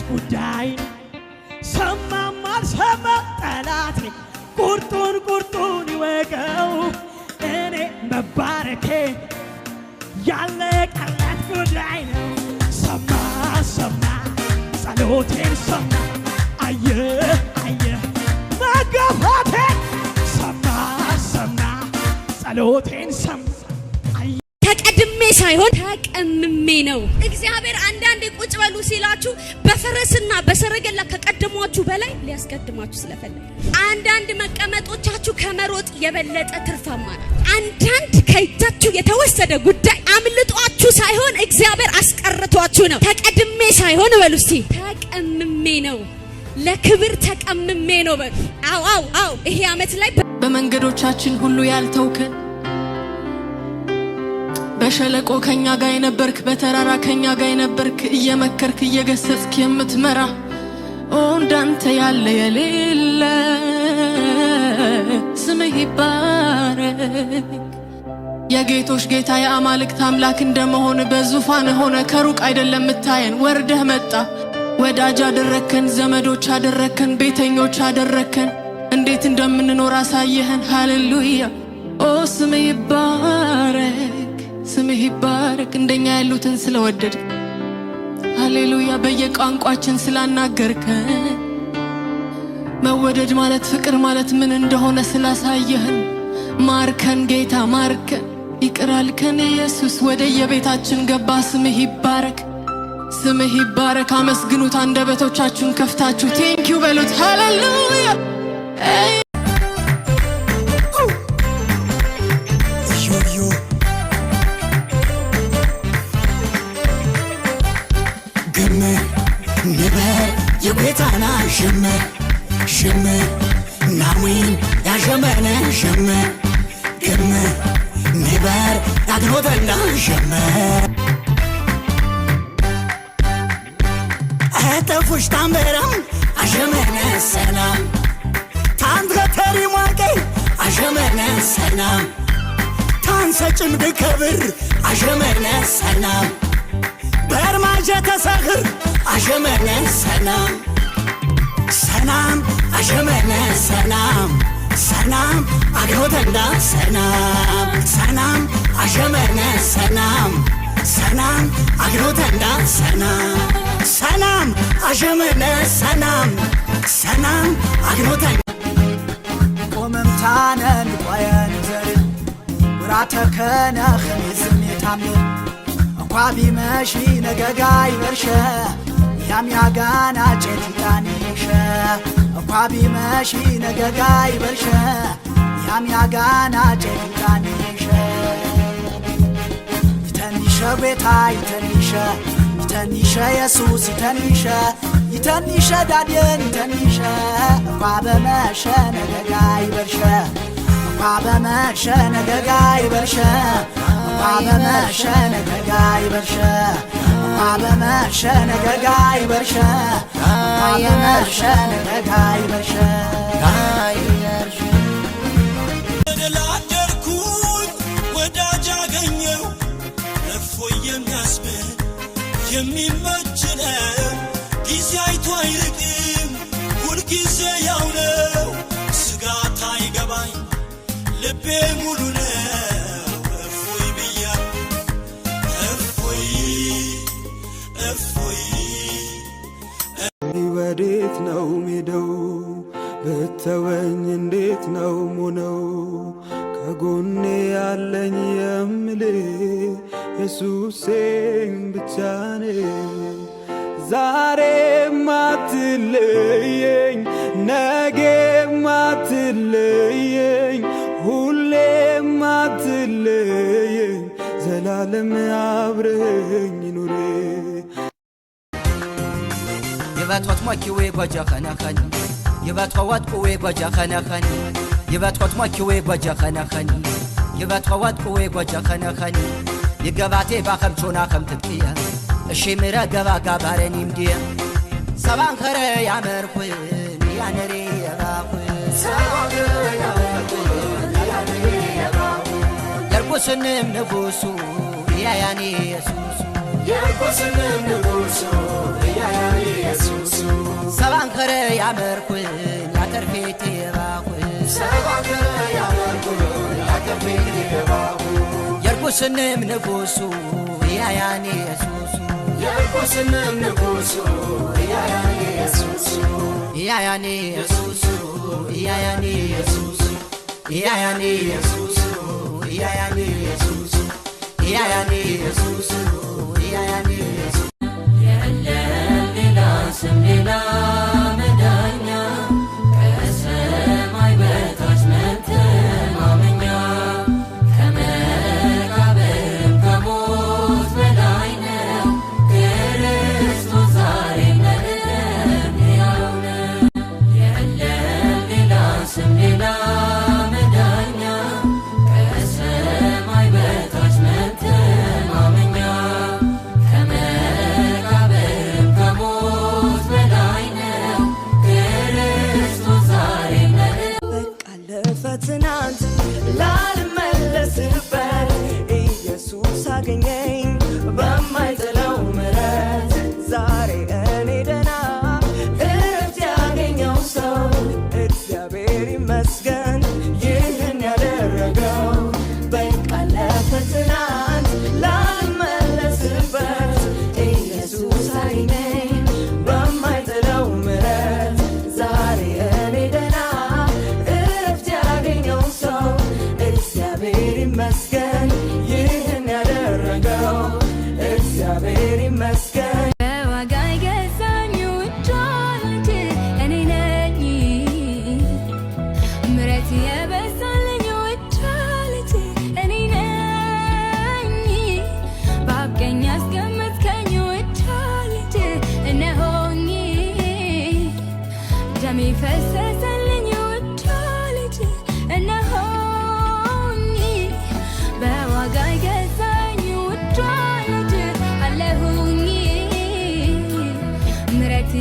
ጉዳይ ሰማም አልሰማ ጠላቴ ቁርጡን ይወቀው እኔ መባረኬ ያለቀለት ጉዳይ ነው ሰማ ጸሎቴን ሰማ አየ መገፋቴ ሰማ ጸሎቴን ሰማ ተቀድሜ ሳይሆን ተቀምሜ ነው። እግዚአብሔር አንዳንዴ ቁጭ በሉ ሲላችሁ በፈረስና በሰረገላ ከቀደሟችሁ በላይ ሊያስቀድማችሁ ስለፈለገ አንዳንድ መቀመጦቻችሁ ከመሮጥ የበለጠ ትርፋማ ናት። አንዳንድ ከእጃችሁ የተወሰደ ጉዳይ አምልጧችሁ ሳይሆን እግዚአብሔር አስቀርቷችሁ ነው። ተቀድሜ ሳይሆን በሉ እስቲ ተቀምሜ ነው። ለክብር ተቀምሜ ነው በሉ። አው ይሄ ዓመት ላይ በመንገዶቻችን ሁሉ ያልተውከን በሸለቆ ከኛ ጋር የነበርክ በተራራ ከኛ ጋር የነበርክ እየመከርክ እየገሰጽክ የምትመራ እንዳንተ ያለ የሌለ ስምህ ይባረክ። የጌቶች ጌታ የአማልክት አምላክ እንደመሆን በዙፋን ሆነ ከሩቅ አይደለም ምታየን ወርደህ መጣ። ወዳጅ አደረከን፣ ዘመዶች አደረከን፣ ቤተኞች አደረከን። እንዴት እንደምንኖር አሳየህን። ሃሌሉያ ስምህ ይባረክ፣ ስምህ ይባረክ። እንደኛ ያሉትን ስለወደድ ሃሌሉያ። በየቋንቋችን ስላናገርከን መወደድ ማለት ፍቅር ማለት ምን እንደሆነ ስላሳየህን ማርከን ጌታ ማርከን። ይቅር አልከን ኢየሱስ፣ ወደ የቤታችን ገባ። ስምህ ይባረክ፣ ስምህ ይባረክ። አመስግኑት፣ አንደበቶቻችሁን ከፍታችሁ ቴንኪው በሉት። ሃሌሉያ የቤታና ሽም ናዊን ያሸመነ ሽም ግም ኒበር ያግኖተና ሽም አተፉሽ ታምበራም አሸመነ ሰላም ታንትከተሪ ሟቄ አሸመነ ሰላም ታንሰጭም ድከብር አሸመነ ሰላም በርማጀ ተሰኽር አሸመነ ሰላም አሸመነ ሰላም አግሮተንዳ ሰላም አሸመነ ሰላም አግሮተንዳ ሰላም አሸመነ ሰላም አግሮተንዳ ቆመምታነን ቆየን ዘር ውራተከነ ኸሚዝም የታምር እንኳ ቢመሺ ነገጋ ይበርሸ ያምያጋና ጨቲታኒሸ እንኳ ቢመሺ ነገጋ ይበርሸ ያምያጋና ጨቲታኒሸ ይተኒሸ ቤታ ይተኒሸ ኢየሱስ ይተኒሸ ዳዴን ይተኒሸ እንኳ በመሸ ነገጋ ይበርሸ እንኳ በመሸ ነገጋ ይበርሸ በመሸ ነገጋ ይበርሸ በመሸ ነገጋ ይበርሸ በመሸ ነገጋ ይበርሸ ወደላደርኩኝ ወዳጅ አገኘው እፎይ የሚያስብል የሚመች ነው። ጊዜ አይቶ አይርቅም ሁልጊዜ ያው ነው። ስጋት አይገባኝ ልቤ ሙሉ ነው። ወዴት ነው ሜደው ብተወኝ እንዴት ነው ሞነው ከጎኔ ያለኝ የምልህ ኢየሱሴን ብቻ ነው። ዛሬም አትለየኝ ነገም አትለየኝ ሁሌም አትለየኝ ዘላለም አብረኸኝ ኑሬ يبات ماكيوي بجا خناخني يبات قوي بجا خناخني يبات ماكيوي بجا خناخني يبات بجا خناخني يقباتي باخم شونا خم تبقيا الشمرة قبا قبارني مديا سبان خري يا مرخوين يا نري يا باخوين سبان خري يا مرخوين يا نري يا باخوين يرقص النم نفوسو يا ياني يسوسو የርኩስንም ንጉሱ እያያኒ ኢየሱሱ ሰባንከረ ያመርኩን ያተርፌቴ ባኩን ሰባንከረ ያመርኩን ያተርፌቴ ባኩን የርኩስንም ንጉሱ እያያኒ ኢየሱሱ የርኩስንም ንጉሱ እያያኒ ኢየሱሱ እያያኒ ኢየሱሱ እያያኒ ኢየሱሱ እያያኒ ኢየሱሱ እያያኒ ኢየሱሱ እያያኒ ኢየሱሱ እያያኒ ኢየሱሱ የለም ሌላ ስም ሌላ መዳኛ ከሰማይ በታች መተማመኛ ከመቃብርም ከሞት በላይ ነው ክርስቶስ ዛሬም ለዘላለም ሕያው ነው። የለም ሌላ ስም ሌላ መዳኛ ከሰማይ በታች መተማመኛ ከመቃብርም ከሞት በላይ ነው ክርስቶስ ዛሬም በቃ አለፈ ትናንት ላልመለስበት ኢየሱስ አገኘኝ በማይጥለው ምሕረት ዛሬ እኔ ደህና እረፍት ያገኘው ሰው እግዚአብሔር ይመስገን ይህን ያደረገው። በቃ አለፈ ትናንት ላልመለስበት ኢየሱስ አገኘኝ በማይጥለው ምሕረት ዛሬ እኔ ደህና እረፍት ያገኘው ሰው እግዚአብሔር ይመስገን ይህን ያደረገው። እግዚአብሔር ይመስገን በዋጋ የገዛኝ ውድ ልጅ እኔ ነኝ። ምሕረት የበዛልኝ ውድ ልጅ እኔ ነኝ። በአብ ቀኝ ያስቀመጥከኝ ውድ ልጅ እነሆኝ። ደሜ ፈሰሰልኝ ውድ ልጅ እነሆኝ። በዋጋ የገዛኝ ውድ ልጅ አለሁኝ። ምሕረት